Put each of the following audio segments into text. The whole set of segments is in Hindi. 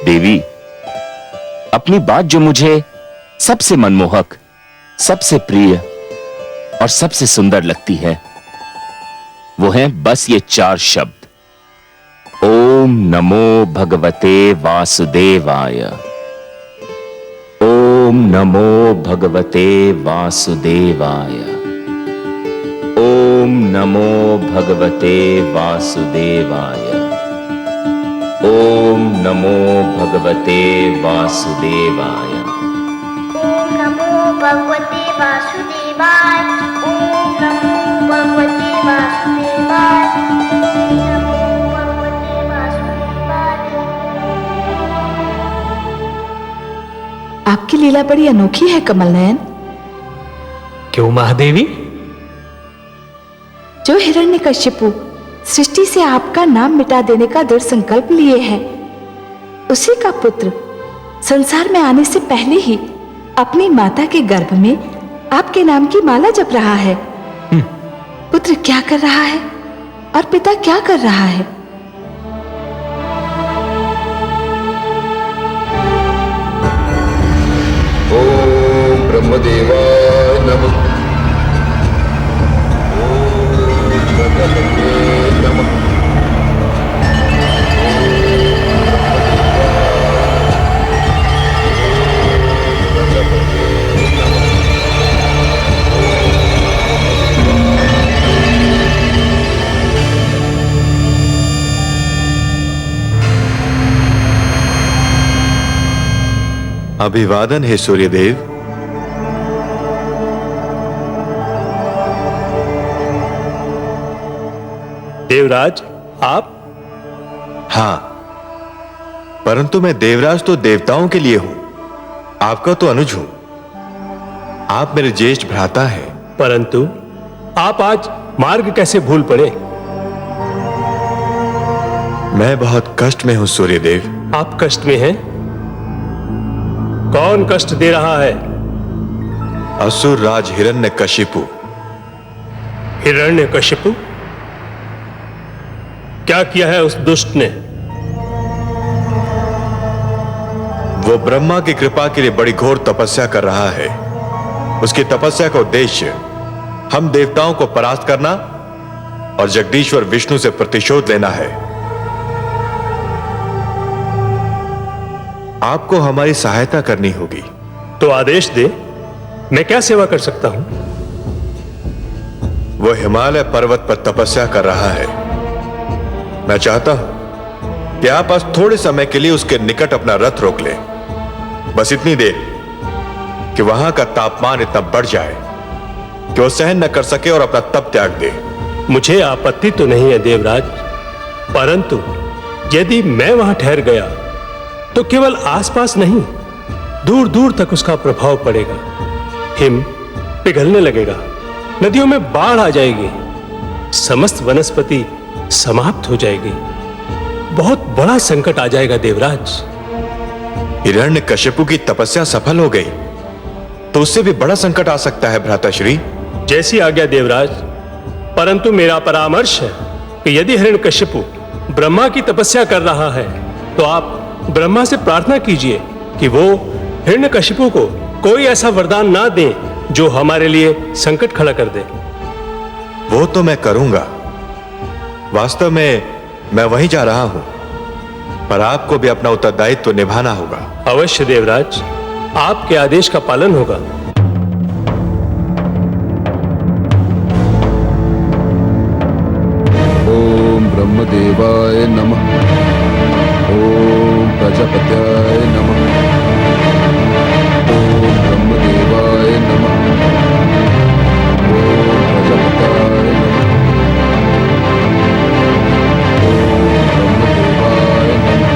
देवी, अपनी बात जो मुझे सबसे मनमोहक, सबसे प्रिय और सबसे सुंदर लगती है, वो है बस ये 4 शब्द। ओम नमो भगवते वासुदेवाय। ओम नमो भगवते वासुदेवाय। ओम नमो भगवते वासुदेवाय। ओम नमो भगवते वासुदेवाय। ओम नमो भगवते वासुदेवाय। ओम नमो भगवते वासुदेवाय। ओम नमो भगवते वासुदेवाय। आपकी लीला बड़ी अनोखी है कमल नयन। क्यों महादेवी? जो हिरण्यकश्यपु सृष्टि से आपका नाम मिटा देने का दृढ़ संकल्प लिए है, उसी का पुत्र संसार में आने से पहले ही अपनी माता के गर्भ में आपके नाम की माला जप रहा है। पुत्र क्या कर रहा है और पिता क्या कर रहा है? ओम ब्रह्मदेवाय नमः। ओम भगवते नमः। अभिवादन है सूर्यदेव। देवराज, आप? हां, परंतु मैं देवराज तो देवताओं के लिए हूं, आपका तो अनुज हूं। आप मेरे ज्येष्ठ भ्राता हैं। परंतु आप आज मार्ग कैसे भूल पड़े? मैं बहुत कष्ट में हूं सूर्यदेव। आप कष्ट में हैं? कौन कष्ट दे रहा है? असुर राज हिरण्यकशिपु। हिरण्यकशिपु? क्या किया है उस दुष्ट ने? वो ब्रह्मा की कृपा के लिए बड़ी घोर तपस्या कर रहा है। उसकी तपस्या का उद्देश्य हम देवताओं को परास्त करना और जगदीश्वर विष्णु से प्रतिशोध लेना है। आपको हमारी सहायता करनी होगी। तो आदेश दे, मैं क्या सेवा कर सकता हूं? वो हिमालय पर्वत पर तपस्या कर रहा है। मैं चाहता हूं कि आप आज थोड़े समय के लिए उसके निकट अपना रथ रोक लें। बस इतनी देर कि वहां का तापमान इतना बढ़ जाए कि वो सहन न कर सके और अपना तप त्याग दे। मुझे आपत्ति तो नहीं है देवराज, परंतु यदि मैं वहां ठहर गया तो केवल आसपास नहीं, दूर दूर तक उसका प्रभाव पड़ेगा। हिम पिघलने लगेगा, नदियों में बाढ़ आ जाएगी, समस्त वनस्पति समाप्त हो जाएगी। बहुत बड़ा संकट आ जाएगा देवराज। हिरण्यकशिपु की तपस्या सफल हो गई तो उससे भी बड़ा संकट आ सकता है भ्राताश्री। जैसी आज्ञा देवराज, परंतु मेरा परामर्श है कि यदि हिरण्यकशिपु ब्रह्मा की तपस्या कर रहा है तो आप ब्रह्मा से प्रार्थना कीजिए कि वो हिरण्यकशिपु को कोई ऐसा वरदान ना दें जो हमारे लिए संकट खड़ा कर दे। वो तो मैं करूंगा। वास्तव में मैं वहीं जा रहा हूं, पर आपको भी अपना उत्तरदायित्व निभाना होगा। अवश्य देवराज, आपके आदेश का पालन होगा। ओम ब्रह्मदेवाय नमः। ओम प्रजापत्याय नमः। ओम ब्रह्मदेवाय नमः। ओम प्रजापत्याय नमः। ओम ब्रह्मदेवाय नमः।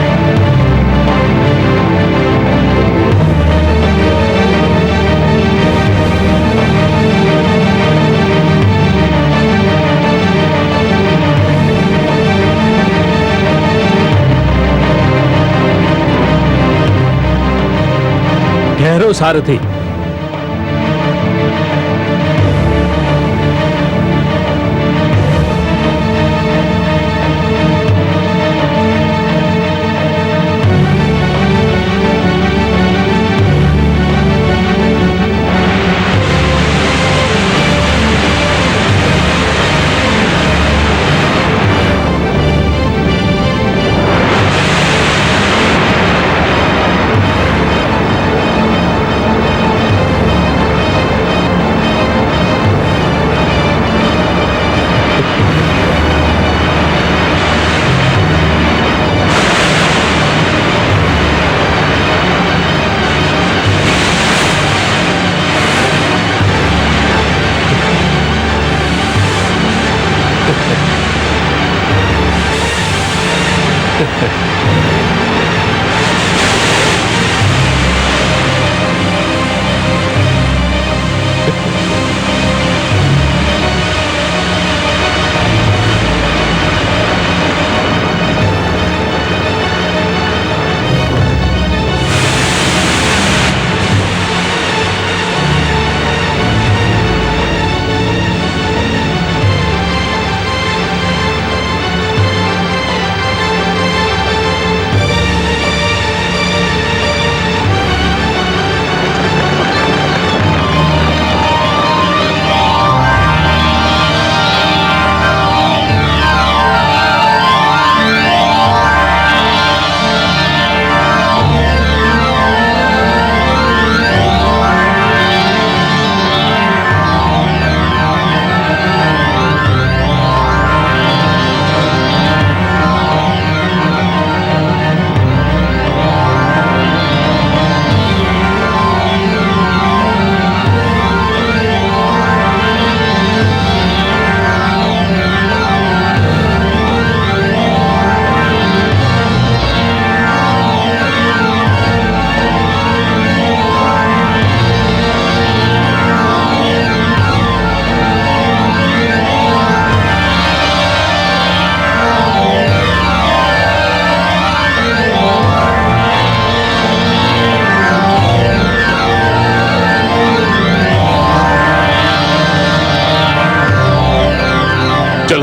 ठहरो सारथी।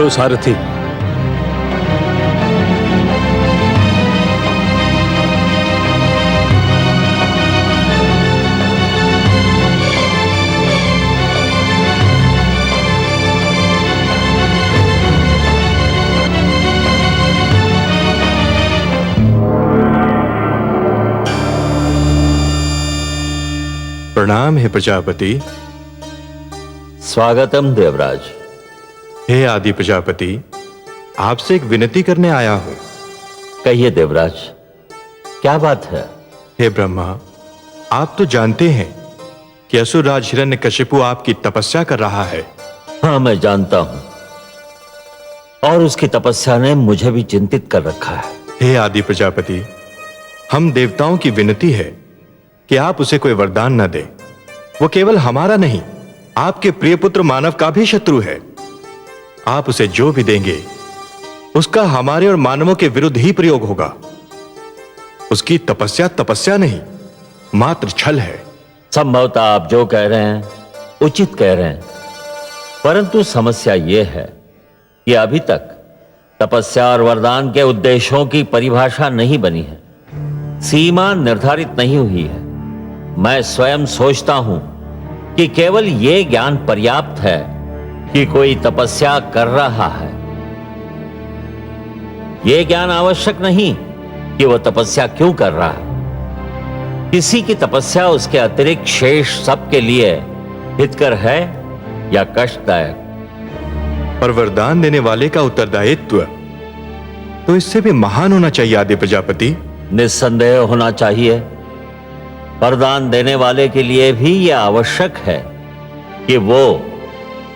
चलो सारथी। प्रणाम हे प्रजापति। स्वागतम देवराज। हे आदि प्रजापति, आपसे एक विनती करने आया हूं। कहिए देवराज, क्या बात है? हे ब्रह्मा, आप तो जानते हैं कि असुरराज हिरण्यकशिपु आपकी तपस्या कर रहा है। हाँ, मैं जानता हूं, और उसकी तपस्या ने मुझे भी चिंतित कर रखा है। हे आदि प्रजापति, हम देवताओं की विनती है कि आप उसे कोई वरदान न दे। वो केवल हमारा नहीं, आपके प्रिय पुत्र मानव का भी शत्रु है। आप उसे जो भी देंगे उसका हमारे और मानवों के विरुद्ध ही प्रयोग होगा। उसकी तपस्या तपस्या नहीं, मात्र छल है। संभवतः आप जो कह रहे हैं उचित कह रहे हैं, परंतु समस्या यह है कि अभी तक तपस्या और वरदान के उद्देश्यों की परिभाषा नहीं बनी है, सीमा निर्धारित नहीं हुई है। मैं स्वयं सोचता हूं कि केवल यह ज्ञान पर्याप्त है कि कोई तपस्या कर रहा है। यह ज्ञान आवश्यक नहीं कि वह तपस्या क्यों कर रहा है। किसी की तपस्या उसके अतिरिक्त शेष सबके लिए हितकर है या कष्टदायक। पर वरदान देने वाले का उत्तरदायित्व तो इससे भी महान होना चाहिए आदि प्रजापति। निस्संदेह होना चाहिए। वरदान देने वाले के लिए भी यह आवश्यक है कि वो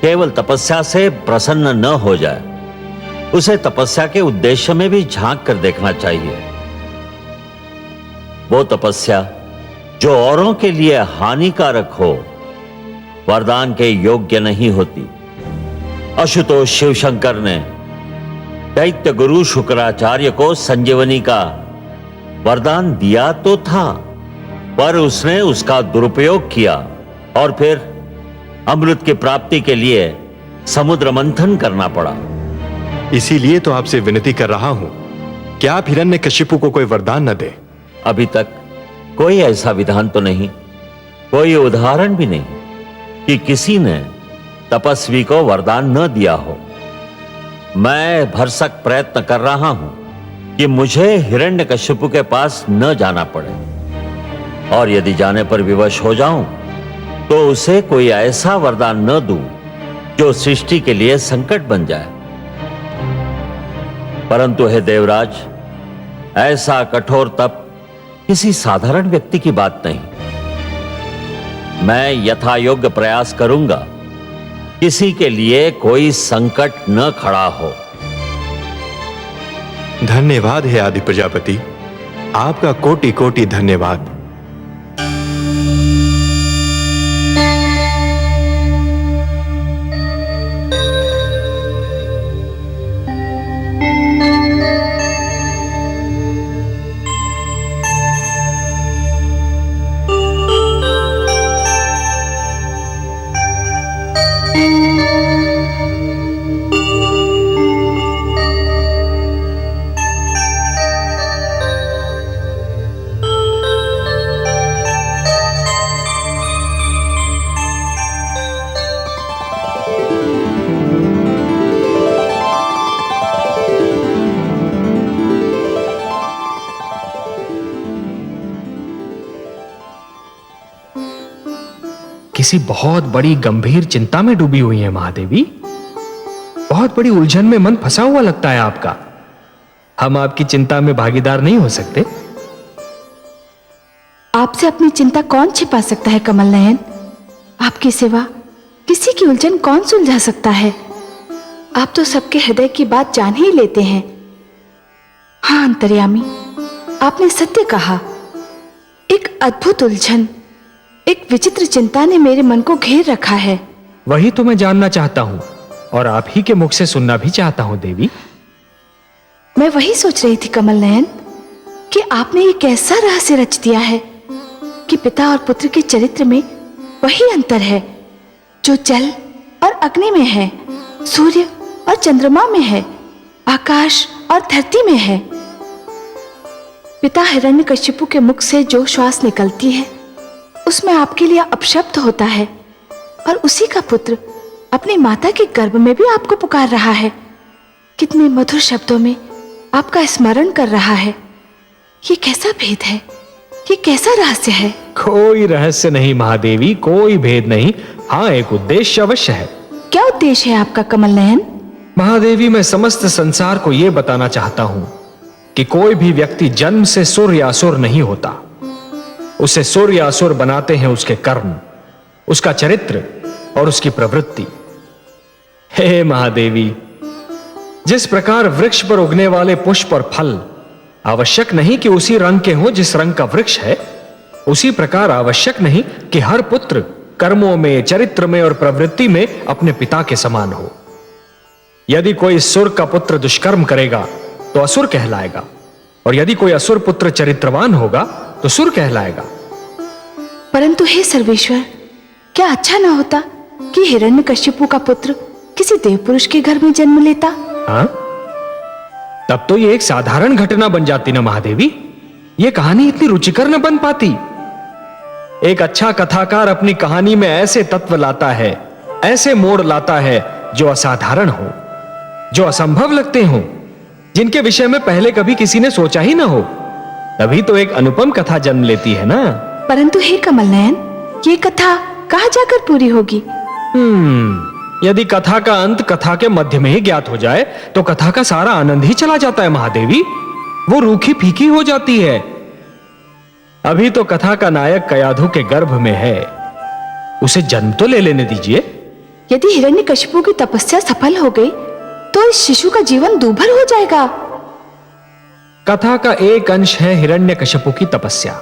केवल तपस्या से प्रसन्न न हो जाए, उसे तपस्या के उद्देश्य में भी झांक कर देखना चाहिए। वो तपस्या जो औरों के लिए हानिकारक हो, वरदान के योग्य नहीं होती। आशुतोष शिवशंकर ने दैत्य गुरु शुक्राचार्य को संजीवनी का वरदान दिया तो था, पर उसने उसका दुरुपयोग किया और फिर अमृत की प्राप्ति के लिए समुद्र मंथन करना पड़ा। इसीलिए तो आपसे विनती कर रहा हूं कि आप हिरण्यकशिपु को कोई वरदान न दें। अभी तक कोई ऐसा विधान तो नहीं, कोई उदाहरण भी नहीं कि किसी ने तपस्वी को वरदान न दिया हो। मैं भरसक प्रयत्न कर रहा हूं कि मुझे हिरण्यकशिपु के पास न जाना पड़े, और यदि जाने पर विवश हो जाऊं तो उसे कोई ऐसा वरदान न दूं जो सृष्टि के लिए संकट बन जाए। परंतु हे देवराज, ऐसा कठोर तप किसी साधारण व्यक्ति की बात नहीं। मैं यथायोग्य प्रयास करूंगा, किसी के लिए कोई संकट न खड़ा हो। धन्यवाद है आदि प्रजापति, आपका कोटि कोटि धन्यवाद। किसी बहुत बड़ी गंभीर चिंता में डूबी हुई है महादेवी। बहुत बड़ी उलझन में मन फंसा हुआ लगता है आपका। हम आपकी चिंता में भागीदार नहीं हो सकते। आपसे अपनी चिंता कौन छिपा सकता है कमल नयन? आपके सिवा किसी की उलझन कौन सुलझा सकता है? आप तो सबके हृदय की बात जान ही लेते हैं। हाँ अंतर्यामी, आपने सत्य कहा। एक अद्भुत उलझन, एक विचित्र चिंता ने मेरे मन को घेर रखा है। वही तो मैं जानना चाहता हूं और आप ही के मुख से सुनना भी चाहता हूं देवी। मैं वही सोच रही थी कमल नयन कि आपने ये कैसा रहस्य रच दिया है कि पिता और पुत्र के चरित्र में वही अंतर है जो जल और अग्नि में है, सूर्य और चंद्रमा में है, आकाश और धरती में है। पिता हिरण्यकशिपु के मुख से जो श्वास निकलती है उसमें आपके लिए अपशब्द होता है, और उसी का पुत्र अपनी माता के गर्भ में भी आपको पुकार रहा है। कितने मधुर शब्दों में आपका स्मरण कर रहा है। ये कैसा भेद है, ये कैसा रहस्य है? कोई रहस्य नहीं महादेवी, कोई भेद नहीं। हाँ, एक उद्देश्य अवश्य है। क्या उद्देश्य है आपका कमल नयन? महादेवी, मैं समस्त संसार को यह बताना चाहता हूं कि कोई भी व्यक्ति जन्म से सुर या असुर नहीं होता। उसे सुर या असुर बनाते हैं उसके कर्म, उसका चरित्र और उसकी प्रवृत्ति। हे महादेवी, जिस प्रकार वृक्ष पर उगने वाले पुष्प और फल आवश्यक नहीं कि उसी रंग के हों जिस रंग का वृक्ष है, उसी प्रकार आवश्यक नहीं कि हर पुत्र कर्मों में, चरित्र में और प्रवृत्ति में अपने पिता के समान हो। यदि कोई सुर का पुत्र दुष्कर्म करेगा तो असुर कहलाएगा, और यदि कोई असुर पुत्र चरित्रवान होगा तो सुर कहलाएगा। परंतु हे सर्वेश्वर, क्या अच्छा ना होता कि हिरण्यकशिपु का पुत्र किसी देव पुरुष के घर में जन्म लेता? हाँ? तब तो ये एक साधारण घटना बन जाती ना महादेवी। ये कहानी इतनी रुचिकर न बन पाती। एक अच्छा कथाकार अपनी कहानी में ऐसे तत्व लाता है, ऐसे मोड़ लाता है जो असाधारण हो, जो असंभव लगते हो, जिनके विषय में पहले कभी किसी ने सोचा ही ना हो। तभी तो एक अनुपम कथा जन्म लेती है ना। परंतु हे कमल नयन, ये कथा कहाँ जाकर पूरी होगी? यदि कथा का अंत कथा के मध्य में ही ज्ञात हो जाए तो कथा का सारा आनंद ही चला जाता है महादेवी। वो रूखी फीकी हो जाती है। अभी तो कथा का नायक कयाधु के गर्भ में है, उसे जन्म तो ले लेने दीजिए। यदि हिरण्यकशिपु की तपस्या सफल हो गई तो इस शिशु का जीवन दूभर हो जाएगा। कथा का एक अंश है हिरण्यकशिपु की तपस्या,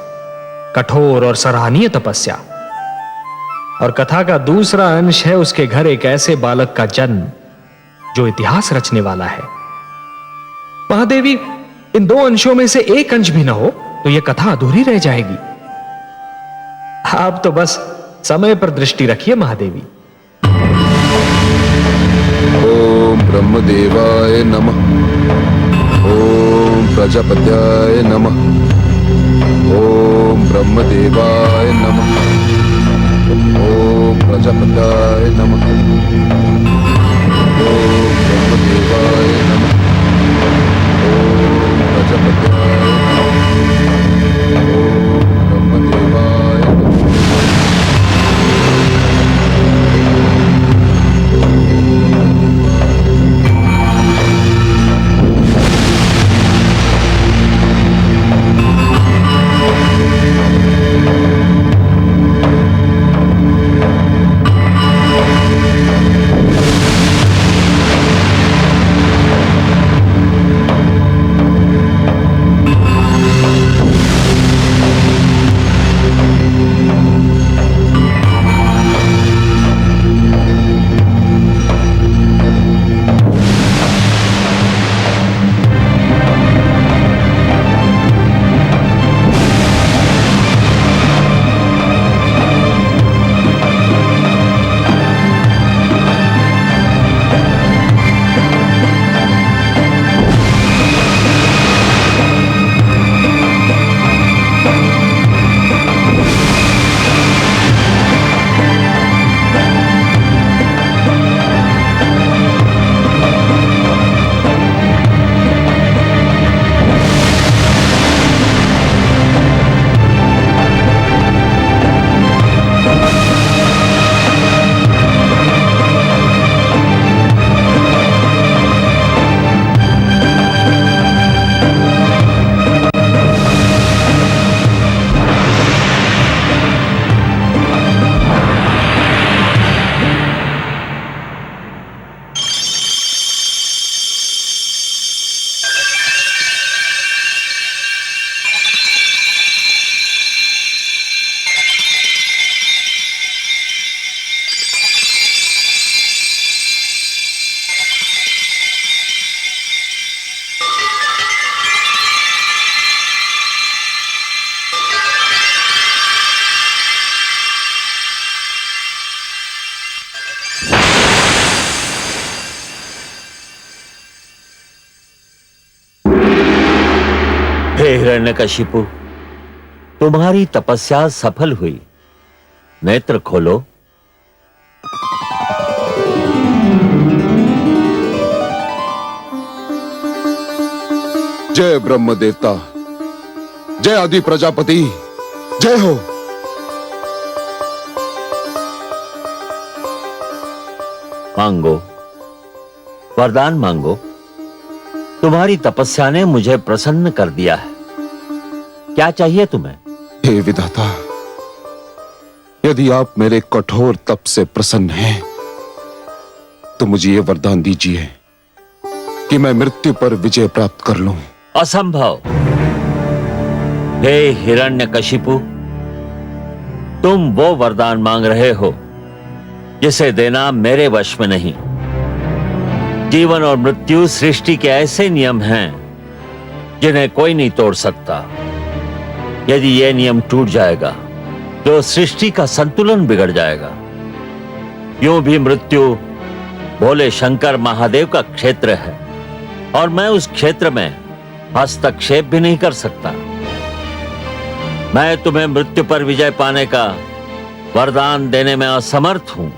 कठोर और सराहनीय तपस्या, और कथा का दूसरा अंश है उसके घर एक ऐसे बालक का जन्म जो इतिहास रचने वाला है। महादेवी, इन दो अंशों में से एक अंश भी ना हो तो यह कथा अधूरी रह जाएगी। आप तो बस समय पर दृष्टि रखिए महादेवी। ओम ब्रह्मदेवाय नमः। ओम प्रजापत्याय नमः। ओम ब्रह्मदेवाय नमः। ओम प्रजापत्याय नमः। ओम ब्रह्मदेवाय नमः। ओम प्रजापत्याय नमः। ओम ब्रह्मदेवाय नमः। हिरण्यकशिपु, तुम्हारी तपस्या सफल हुई। नेत्र खोलो। जय ब्रह्म देवता, जय आदि प्रजापति, जय हो। मांगो, वरदान मांगो। तुम्हारी तपस्या ने मुझे प्रसन्न कर दिया है। क्या चाहिए तुम्हें? हे विधाता, यदि आप मेरे कठोर तप से प्रसन्न हैं, तो मुझे ये वरदान दीजिए कि मैं मृत्यु पर विजय प्राप्त कर लूं। असंभव। हे हिरण्यकशिपु, तुम वो वरदान मांग रहे हो जिसे देना मेरे वश में नहीं। जीवन और मृत्यु सृष्टि के ऐसे नियम हैं जिन्हें कोई नहीं तोड़ सकता। यदि यह नियम टूट जाएगा तो सृष्टि का संतुलन बिगड़ जाएगा। यूं भी मृत्यु भोले शंकर महादेव का क्षेत्र है और मैं उस क्षेत्र में हस्तक्षेप भी नहीं कर सकता। मैं तुम्हें मृत्यु पर विजय पाने का वरदान देने में असमर्थ हूं।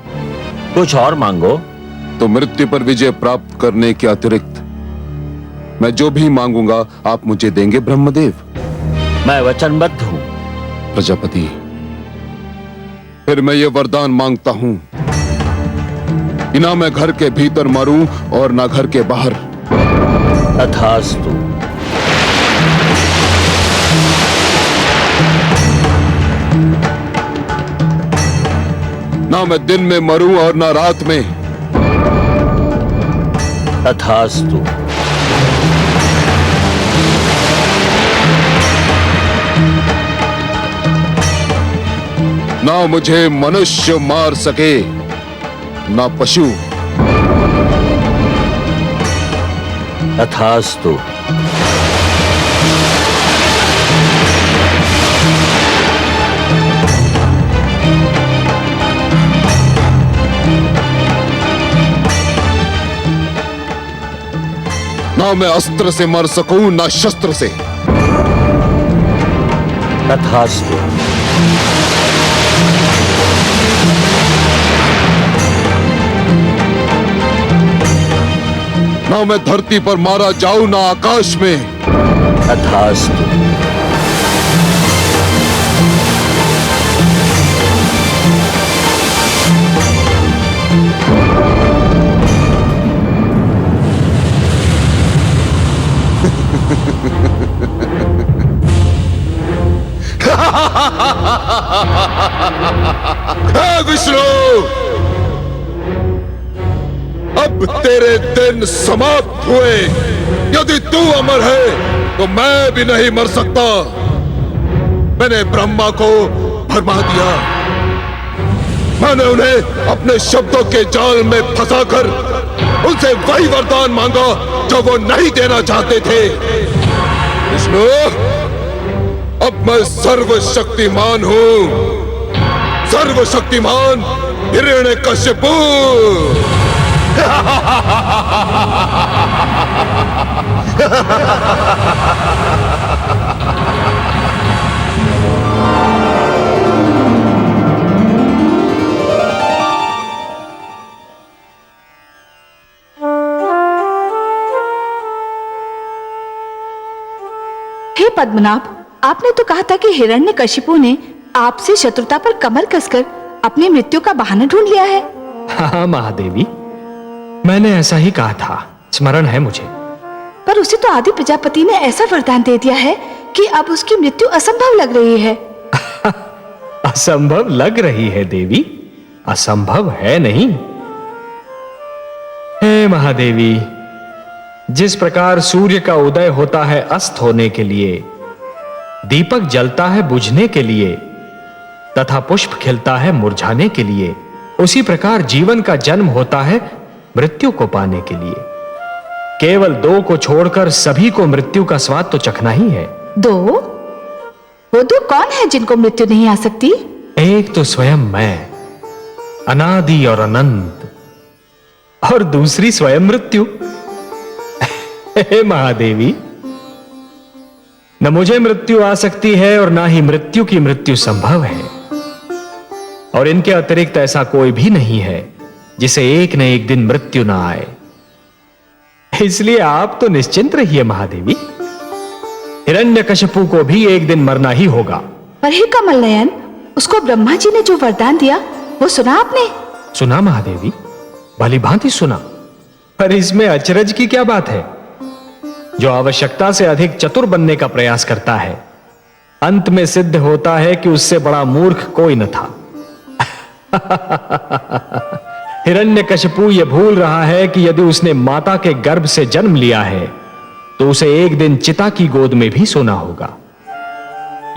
कुछ और मांगो। तो मृत्यु पर विजय प्राप्त करने के अतिरिक्त मैं जो भी मांगूंगा आप मुझे देंगे ब्रह्मदेव? मैं वचनबद्ध हूं। प्रजापति, फिर मैं ये वरदान मांगता हूं कि ना मैं घर के भीतर मरूं और ना घर के बाहर। तथास्तु। ना मैं दिन में मरूं और ना रात में। तथास्तु। ना मुझे मनुष्य मार सके ना पशु। तथास्तु। ना मैं अस्त्र से मर सकूं ना शस्त्र से। तथास्तु। ना मैं धरती पर मारा जाऊं ना आकाश में। तथास्तु। विष्णु, अब तेरे दिन समाप्त हुए। यदि तू अमर है तो मैं भी नहीं मर सकता। मैंने ब्रह्मा को भरमा दिया। मैंने उन्हें अपने शब्दों के जाल में फंसाकर उनसे वही वरदान मांगा जो वो नहीं देना चाहते थे। विष्णु, अब मैं सर्वशक्तिमान हूं। सर्वशक्तिमान हिरण्यकशिपु। हे पद्मनाभ, आपने तो कहा था कि हिरण्यकशिपु ने आपसे शत्रुता पर कमर कसकर अपनी मृत्यु का बहाना ढूंढ लिया है। हाँ महादेवी, मैंने ऐसा ही कहा था, स्मरण है मुझे। पर उसे तो आदि प्रजापति ने ऐसा वरदान दे दिया है कि अब उसकी मृत्यु असंभव लग रही है। असंभव लग रही है देवी, असंभव है नहीं। हे महादेवी, जिस प्रकार सूर्य का उदय होता है अस्त होने के लिए, दीपक जलता है बुझने के लिए तथा पुष्प खिलता है मुरझाने के लिए, उसी प्रकार जीवन का जन्म होता है मृत्यु को पाने के लिए। केवल दो को छोड़कर सभी को मृत्यु का स्वाद तो चखना ही है। दो? वो दो कौन है जिनको मृत्यु नहीं आ सकती? एक तो स्वयं मैं, अनादि और अनंत, और दूसरी स्वयं मृत्यु। हे महादेवी, न मुझे मृत्यु आ सकती है और ना ही मृत्यु की मृत्यु संभव है, और इनके अतिरिक्त ऐसा कोई भी नहीं है जिसे एक न एक दिन मृत्यु ना आए। इसलिए आप तो निश्चिंत रहिए महादेवी, हिरण्यकशिपु को भी एक दिन मरना ही होगा। पर हे कमल नयन, उसको ब्रह्मा जी ने जो वरदान दिया वो सुना आपने? सुना महादेवी, भली भांति सुना। पर इसमें अचरज की क्या बात है? जो आवश्यकता से अधिक चतुर बनने का प्रयास करता है, अंत में सिद्ध होता है कि उससे बड़ा मूर्ख कोई न था। हिरण्यकशिपु यह भूल रहा है कि यदि उसने माता के गर्भ से जन्म लिया है तो उसे एक दिन चिता की गोद में भी सोना होगा।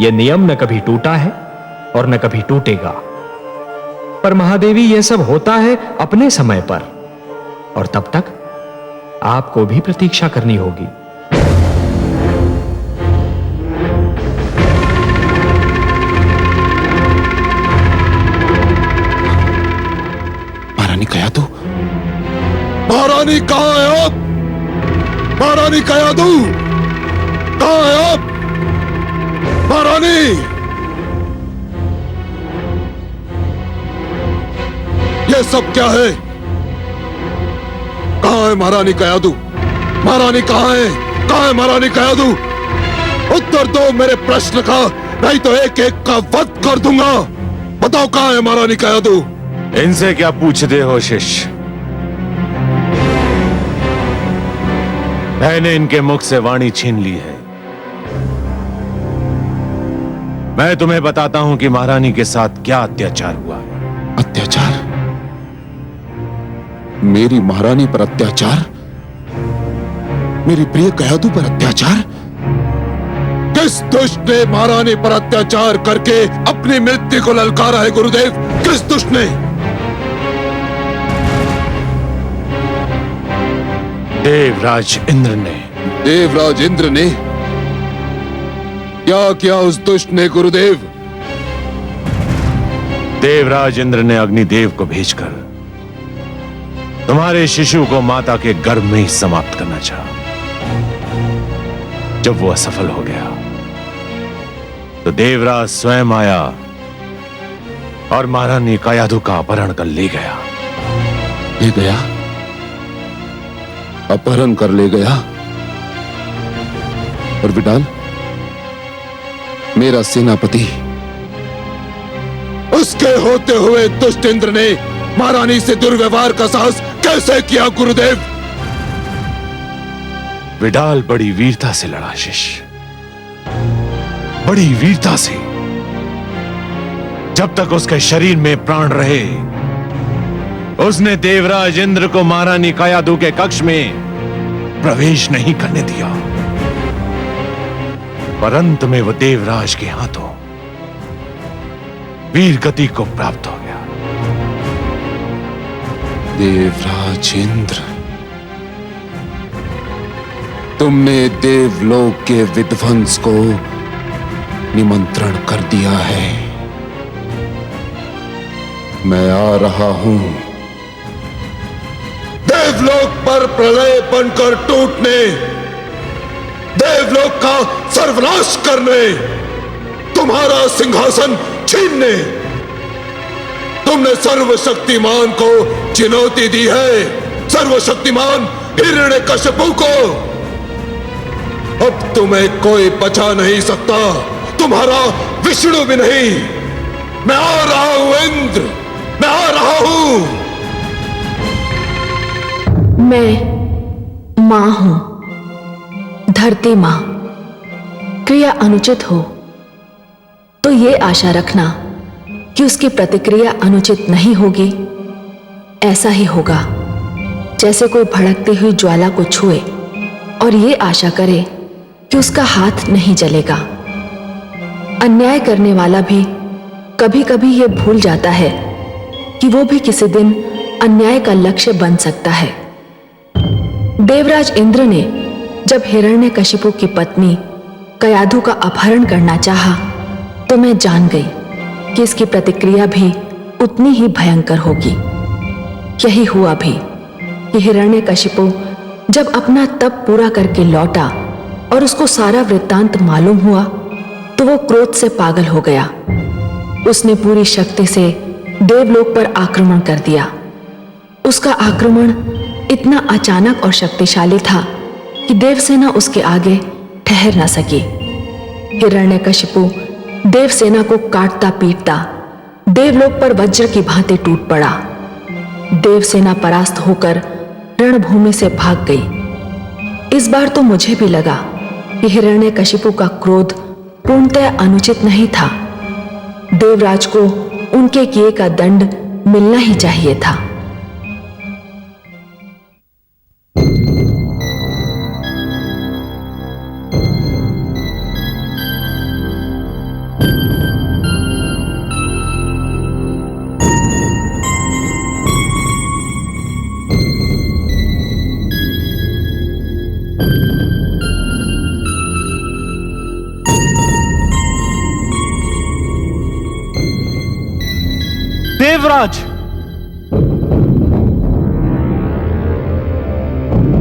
यह नियम न कभी टूटा है और न कभी टूटेगा। पर महादेवी, यह सब होता है अपने समय पर, और तब तक आपको भी प्रतीक्षा करनी होगी। महारानी कयादू, महारानी कहां है आप? महारानी कयादू कहां है आप? महारानी, ये सब क्या है? कहां है महारानी कयादू? महारानी कहां है? कहां है महारानी कयादू? उत्तर दो मेरे प्रश्न का, नहीं तो एक एक का वध कर दूंगा। बताओ कहां है महारानी कयादू? इनसे क्या पूछते हो शिष्य? मैंने इनके मुख से वाणी छीन ली है। मैं तुम्हें बताता हूं कि महारानी के साथ क्या अत्याचार हुआ है। अत्याचार? मेरी महारानी पर अत्याचार? मेरी प्रिय कयादू पर अत्याचार? किस दुष्ट ने महारानी पर अत्याचार करके अपनी मृत्यु को ललकारा है गुरुदेव? किस दुष्ट ने? देवराज इंद्र ने। देवराज इंद्र ने? क्या किया उस दुष्ट ने गुरुदेव? देवराज इंद्र ने अग्निदेव को भेजकर तुम्हारे शिशु को माता के गर्भ में ही समाप्त करना चाहा। जब वो असफल हो गया तो देवराज स्वयं आया और महारानी कयादू का अपहरण कर ले गया। ले गया? अपहरण कर ले गया? और विडाल, मेरा सेनापति, उसके होते हुए दुष्ट इंद्र ने महारानी से दुर्व्यवहार का साहस कैसे किया गुरुदेव? विडाल बड़ी वीरता से लड़ा शिष्य, बड़ी वीरता से। जब तक उसके शरीर में प्राण रहे उसने देवराज इंद्र को महारानी कयादू के कक्ष में प्रवेश नहीं करने दिया। परंतु में वह देवराज के हाथों वीर गति को प्राप्त हो गया। देवराज इंद्र, तुमने देवलोक के विध्वंस को निमंत्रण कर दिया है। मैं आ रहा हूं। देवलोक पर प्रलय बनकर टूटने, देवलोक का सर्वनाश करने, तुम्हारा सिंहासन छीनने तुमने सर्वशक्तिमान को चुनौती दी है। सर्वशक्तिमान हिरण्यकशिपु को। अब तुम्हें कोई बचा नहीं सकता, तुम्हारा विष्णु भी नहीं। मैं आ रहा हूं इंद्र, मैं आ रहा हूं। मैं मां हूं, धरती मां। क्रिया अनुचित हो तो ये आशा रखना कि उसकी प्रतिक्रिया अनुचित नहीं होगी। ऐसा ही होगा जैसे कोई भड़कती हुई ज्वाला को छुए और ये आशा करे कि उसका हाथ नहीं जलेगा। अन्याय करने वाला भी कभी कभी ये भूल जाता है कि वो भी किसी दिन अन्याय का लक्ष्य बन सकता है। देवराज इंद्र ने जब हिरण्यकशिपु की पत्नी कयाधु का अपहरण करना चाहा तो मैं जान गई कि इसकी प्रतिक्रिया भी उतनी ही भयंकर होगी। यही हुआ भी कि हिरण्यकशिपु जब अपना तप पूरा करके लौटा और उसको सारा वृत्तांत मालूम हुआ तो वो क्रोध से पागल हो गया। उसने पूरी शक्ति से देवलोक पर आक्रमण कर दिया। उसका आक्रमण इतना अचानक और शक्तिशाली था कि देवसेना उसके आगे ठहर न सकी। हिरण्यकशिपु देवसेना को काटता पीटता देवलोक पर वज्र की भांति टूट पड़ा। देवसेना परास्त होकर रणभूमि से भाग गई। इस बार तो मुझे भी लगा कि हिरण्यकशिपु का क्रोध पूर्णतः अनुचित नहीं था। देवराज को उनके किए का दंड मिलना ही चाहिए था। देवराज,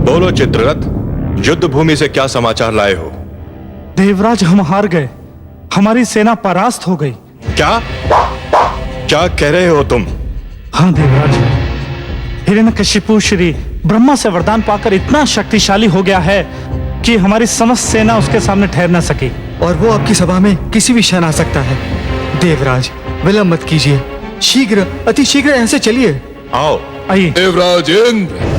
बोलो चित्ररथ, युद्ध भूमि से क्या समाचार लाए हो? देवराज हम हार गए, हमारी सेना परास्त हो गई। क्या क्या कह रहे हो तुम? हाँ देवराज, हिरण्यकशिपु श्री ब्रह्मा से वरदान पाकर इतना शक्तिशाली हो गया है कि हमारी समस्त सेना उसके सामने ठहर न सकी। और वो आपकी सभा में किसी भी क्षण आ सकता है। देवराज विलंब मत कीजिए, शीघ्र अति शीघ्र यहाँ से चलिए। आओ। आइए। देवराज इंद्र,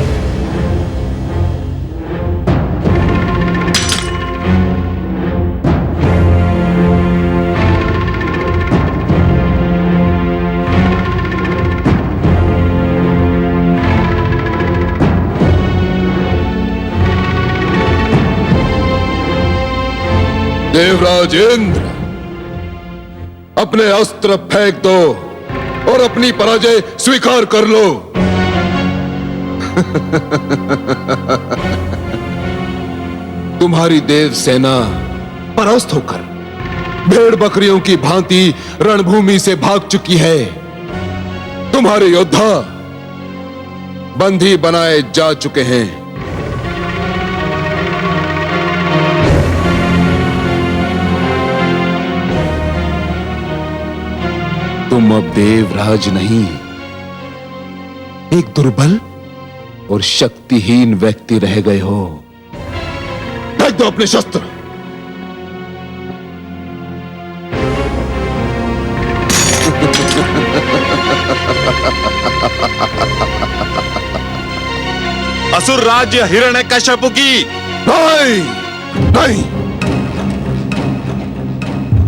देवराज इंद्र, अपने अस्त्र फेंक दो और अपनी पराजय स्वीकार कर लो। तुम्हारी देव सेना परास्त होकर भेड़ बकरियों की भांति रणभूमि से भाग चुकी है। तुम्हारे योद्धा बंदी बनाए जा चुके हैं। तुम अब देवराज नहीं, एक दुर्बल और शक्तिहीन व्यक्ति रह गए हो। फेंक दो अपने शस्त्र। असुर राज्य हिरण्यकशिपु की नहीं, नहीं,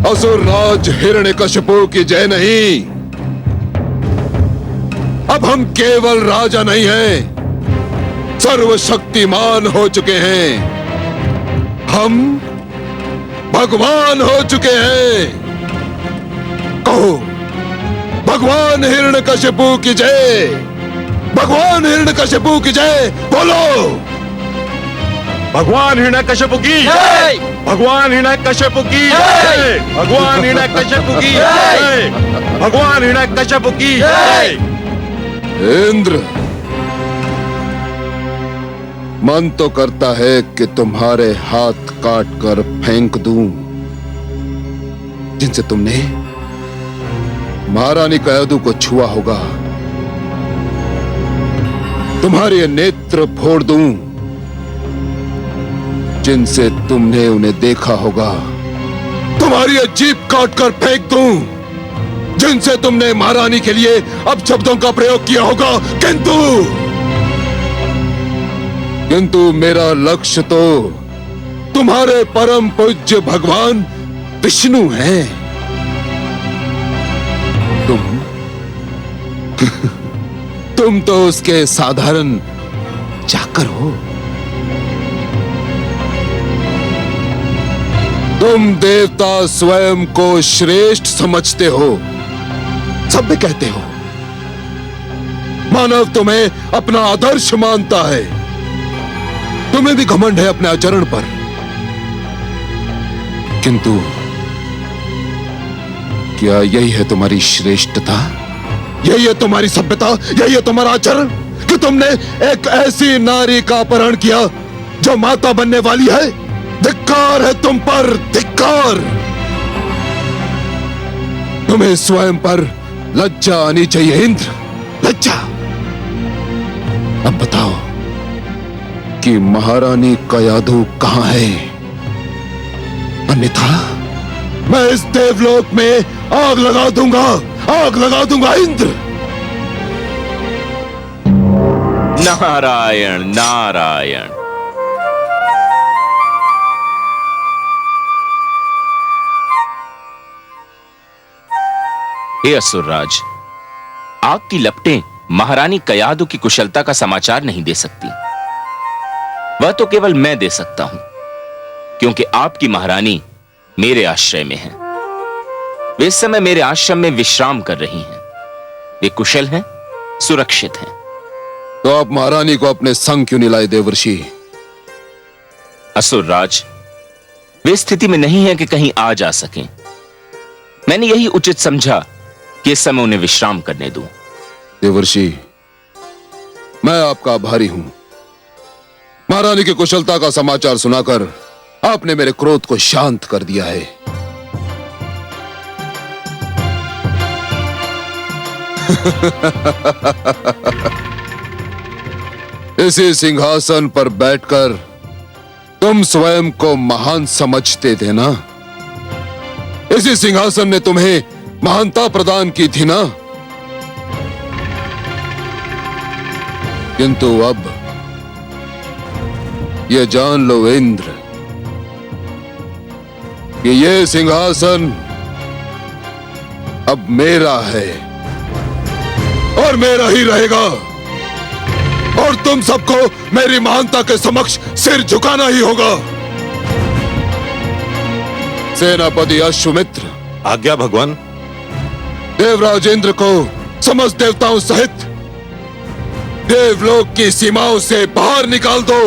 असुर राज हिरण्यकशिपु की जय नहीं। अब हम केवल राजा नहीं हैं, सर्वशक्तिमान हो चुके हैं। हम भगवान हो चुके हैं। कहो, भगवान हिरण्यकशिपु की जय, भगवान हिरण्यकशिपु की जय बोलो। भगवान हिरण्यकशिपु की जय, भगवान हिरण्यकशिपु की जय, भगवान हिरण्यकशिपु की जय, भगवान हिरण्यकशिपु की जय। इंद्र, मन तो करता है कि तुम्हारे हाथ काट कर फेंक दूं, जिनसे तुमने महारानी कयादु को छुआ होगा। तुम्हारे नेत्र फोड़ दूं, जिनसे तुमने उन्हें देखा होगा। तुम्हारी जीभ काट कर फेंक दूं, जिनसे तुमने महारानी के लिए अब शब्दों का प्रयोग किया होगा। किंतु मेरा लक्ष्य तो तुम्हारे परम पूज्य भगवान विष्णु हैं। तुम तो उसके साधारण चाकर हो। तुम देवता स्वयं को श्रेष्ठ समझते हो, सब भी कहते हो। मानव तुम्हें अपना आदर्श मानता है। तुम्हें भी घमंड है अपने आचरण पर। किंतु क्या यही है तुम्हारी श्रेष्ठता? यही है तुम्हारी सभ्यता? यही है तुम्हारा आचरण कि तुमने एक ऐसी नारी का अपहरण किया जो माता बनने वाली है? धिक्कार है तुम पर, धिक्कार। तुम्हें स्वयं पर लज्जा आनी चाहिए इंद्र, लज्जा। अब बताओ कि महारानी कयाधु कहां है? अन्यथा मैं इस देवलोक में आग लगा दूंगा, आग लगा दूंगा इंद्र। नारायण नारायण। हे असुरराज, आग की लपटें महारानी कयाधु की कुशलता का समाचार नहीं दे सकती। वह तो केवल मैं दे सकता हूं, क्योंकि आपकी महारानी मेरे आश्रय में है। वे इस समय मेरे आश्रम में विश्राम कर रही हैं। वे कुशल हैं, सुरक्षित हैं। तो आप महारानी को अपने संग क्यों नहीं लाए देवर्षि? असुरराज, वे स्थिति में नहीं है कि कहीं आ जा सकें। मैंने यही उचित समझा कि इस समय उन्हें विश्राम करने दूं। देवर्षि, मैं आपका आभारी हूं। महारानी की कुशलता का समाचार सुनाकर आपने मेरे क्रोध को शांत कर दिया है। इसी सिंहासन पर बैठकर तुम स्वयं को महान समझते थे ना? इसी सिंहासन ने तुम्हें महानता प्रदान की थी ना? किंतु अब ये जान लो इंद्र कि ये सिंहासन अब मेरा है और मेरा ही रहेगा, और तुम सबको मेरी महानता के समक्ष सिर झुकाना ही होगा। सेनापति अश्वमित्र। आज्ञा भगवान। देवराज इंद्र को समस्त देवताओं सहित देवलोक की सीमाओं से बाहर निकाल दो,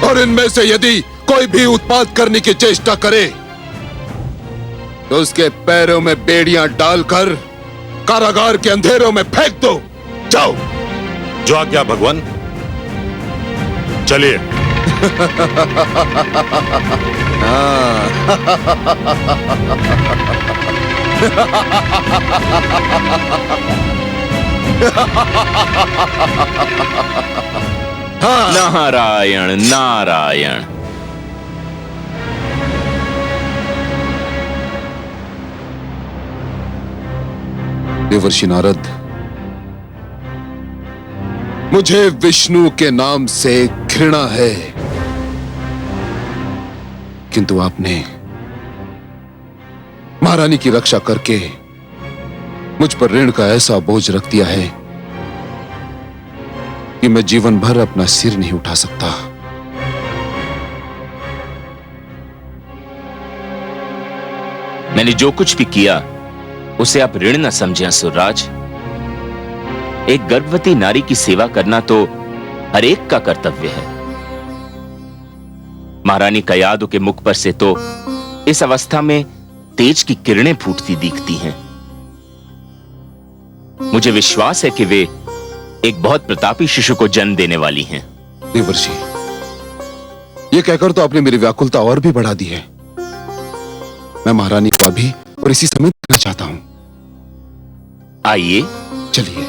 और इनमें से यदि कोई भी उत्पात करने की चेष्टा करे तो उसके पैरों में बेड़ियां डालकर कारागार के अंधेरों में फेंक दो। जाओ। जो आज्ञा भगवान। चलिए। नारायण नारायण। देवर्षि नारद, मुझे विष्णु के नाम से घृणा है, किंतु आपने महारानी की रक्षा करके मुझ पर ऋण का ऐसा बोझ रख दिया है कि मैं जीवन भर अपना सिर नहीं उठा सकता। मैंने जो कुछ भी किया उसे आप ऋण न समझें असुरराज। एक गर्भवती नारी की सेवा करना तो हर एक का कर्तव्य है। महारानी कयाधु के मुख पर से तो इस अवस्था में तेज की किरणें फूटती दिखती हैं। मुझे विश्वास है कि वे एक बहुत प्रतापी शिशु को जन्म देने वाली हैं। देवर्षि, ये कहकर तो आपने मेरी व्याकुलता और भी बढ़ा दी है। मैं महारानी को अभी और इसी समय देखना चाहता हूं। आइए। चलिए।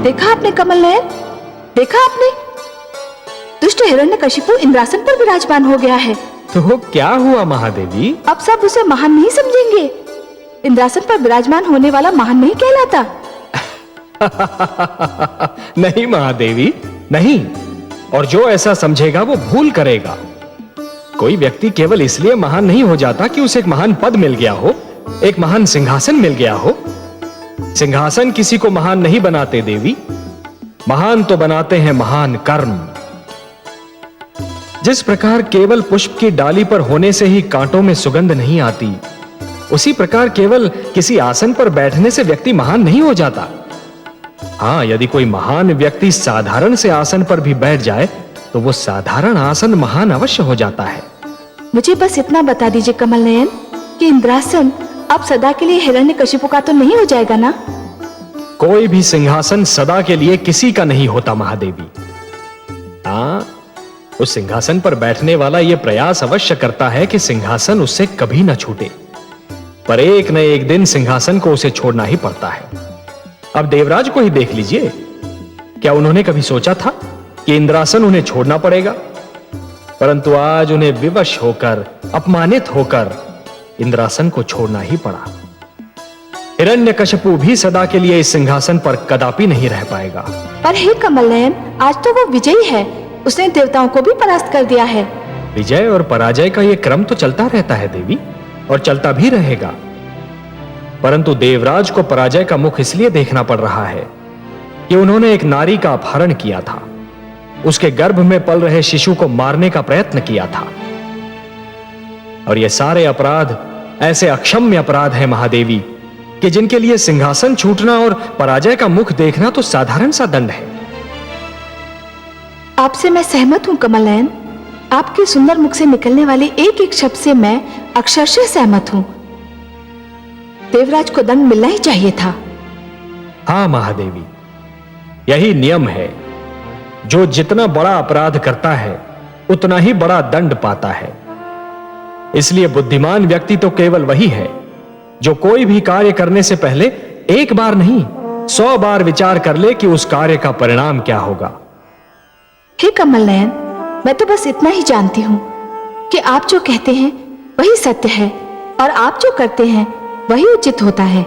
देखा आपने कमल नयन, देखा आपने? दुष्ट हिरण्यकशिपु इंद्रासन पर विराजमान हो गया है। तो क्या हुआ महादेवी? अब सब उसे महान नहीं समझेंगे। इंद्रासन पर विराजमान होने वाला महान नहीं कहलाता। नहीं महादेवी, नहीं। और जो ऐसा समझेगा वो भूल करेगा। कोई व्यक्ति केवल इसलिए महान नहीं हो जाता कि उसे एक महान पद मिल गया हो, एक महान सिंहासन मिल गया हो। सिंहासन किसी को महान नहीं बनाते देवी, महान तो बनाते हैं महान कर्म। जिस प्रकार केवल पुष्प की डाली पर होने से ही कांटों में सुगंध नहीं आती, उसी प्रकार केवल किसी आसन पर बैठने से व्यक्ति महान नहीं हो जाता। हां, यदि कोई महान व्यक्ति साधारण से आसन पर भी बैठ जाए तो वो साधारण आसन महान अवश्य हो जाता है। मुझे बस इतना बता दीजिए कमल नयन कि इंद्रासन अब सदा के लिए हिरण्यकशिपु का तो नहीं हो जाएगा ना? कोई भी सिंहासन सदा के लिए किसी का नहीं होता महादेवी। हाँ, उस सिंहासन पर बैठने वाला यह प्रयास अवश्य करता है कि सिंहासन उससे कभी ना छूटे, पर एक न एक दिन सिंहासन को उसे छोड़ना ही पड़ता है। अब देवराज को ही देख लीजिए, क्या उन्होंने कभी सोचा था कि इंद्रासन उन्हें छोड़ना पड़ेगा? परंतु आज उन्हें विवश होकर, अपमानित होकर इंद्रासन को छोड़ना ही पड़ा। हिरण्यकशिपु भी सदा के लिए इस सिंहासन पर कदापि नहीं रह पाएगा। पर हे कमल नयन, आज तो वो विजयी है, उसने देवताओं को भी परास्त कर दिया है। विजय और पराजय का यह क्रम तो चलता रहता है देवी, और चलता भी रहेगा। परंतु देवराज को पराजय का मुख इसलिए देखना पड़ रहा है कि उन्होंने एक नारी का अपहरण किया था, उसके गर्भ में पल रहे शिशु को मारने का प्रयत्न किया था। और ये सारे अपराध ऐसे अक्षम्य अपराध हैं महादेवी कि जिनके लिए सिंहासन छूटना और पराजय का मुख देखना तो साधारण सा दंड है। आपसे मैं सहमत हूं कमल नयन, आपके सुंदर मुख से निकलने वाले एक एक शब्द से मैं अक्षरशः सहमत हूं। देवराज को दंड मिलना ही चाहिए था। हां महादेवी, यही नियम है। जो जितना बड़ा अपराध करता है उतना ही बड़ा दंड पाता है। इसलिए बुद्धिमान व्यक्ति तो केवल वही है जो कोई भी कार्य करने से पहले एक बार नहीं 100 बार विचार कर ले कि उस कार्य का परिणाम क्या होगा। हे कमल नयन, मैं तो बस इतना ही जानती हूं कि आप जो कहते हैं वही सत्य है और आप जो करते हैं वही उचित होता है।